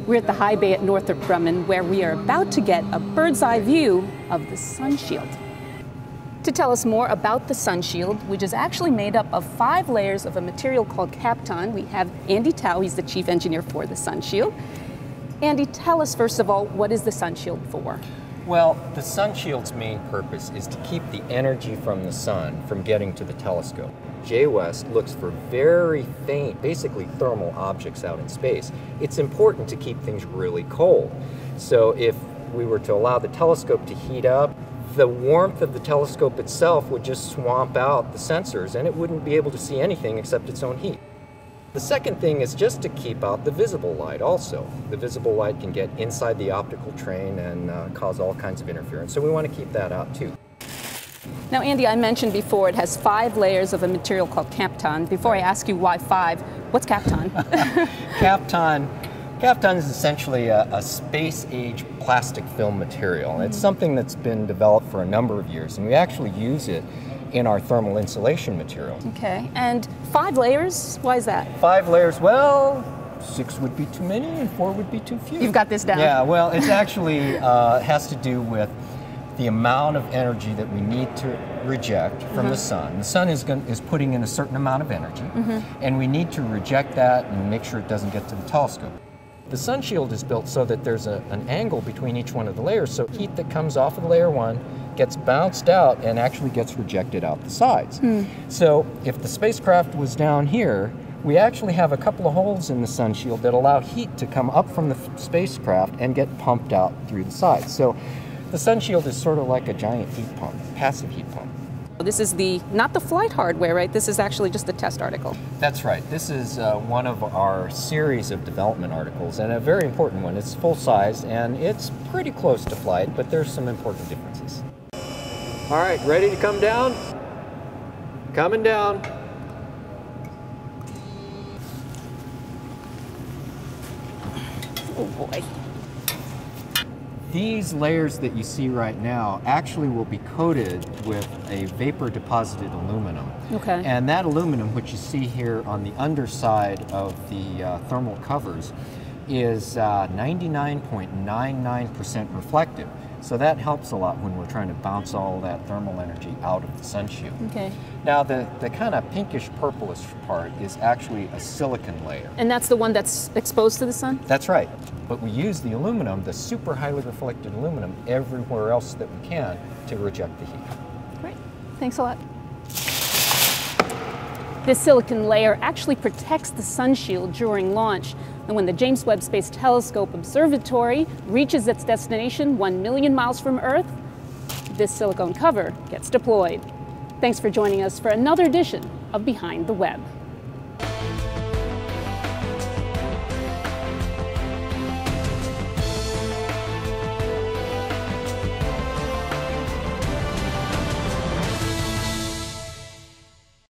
We're at the high bay at Northrup Grumman, where we are about to get a bird's eye view of the sunshield. To tell us more about the sunshield, which is actually made up of 5 layers of a material called Kapton, we have Andy Tao. He's the chief engineer for the sunshield. Andy, tell us first of all, what is the sunshield for? Well, the sunshield's main purpose is to keep the energy from the sun from getting to the telescope. JWEST looks for very faint, basically thermal objects out in space. It's important to keep things really cold. So if we were to allow the telescope to heat up, the warmth of the telescope itself would just swamp out the sensors and it wouldn't be able to see anything except its own heat. The second thing is just to keep out the visible light also. The visible light can get inside the optical train and cause all kinds of interference, so we want to keep that out too. Now, Andy, I mentioned before it has 5 layers of a material called Kapton. Before I ask you why 5, what's Kapton? Kapton is essentially a space-age plastic film material. It's something that's been developed for a number of years, and we actually use it in our thermal insulation material. Okay, and 5 layers? Why is that? 5 layers, well, 6 would be too many and 4 would be too few. You've got this down. Yeah, well, it actually has to do with the amount of energy that we need to reject from the sun. The sun is putting in a certain amount of energy, and we need to reject that and make sure it doesn't get to the telescope. The sunshield is built so that there's an angle between each one of the layers, so heat that comes off of layer 1 gets bounced out and actually gets rejected out the sides. So if the spacecraft was down here, we actually have a couple of holes in the sunshield that allow heat to come up from the spacecraft and get pumped out through the sides. So the sunshield is sort of like a giant heat pump, passive heat pump. This is not the flight hardware, right? This is actually just a test article. That's right. This is one of our series of development articles, and a very important one. It's full size, and it's pretty close to flight, but there's some important differences. All right, ready to come down? Coming down. Oh boy. These layers that you see right now actually will be coated with a vapor deposited aluminum. Okay. And that aluminum, which you see here on the underside of the thermal covers, is 99.99% reflective. So that helps a lot when we're trying to bounce all that thermal energy out of the sunshield. Okay. Now the kind of pinkish purplish part is actually a silicon layer. And that's the one that's exposed to the sun? That's right. But we use the aluminum, the super highly reflected aluminum, everywhere else that we can to reject the heat. Great. Thanks a lot. This silicon layer actually protects the sunshield during launch. And when the James Webb Space Telescope Observatory reaches its destination 1 million miles from Earth, this silicone cover gets deployed. Thanks for joining us for another edition of Behind the Web.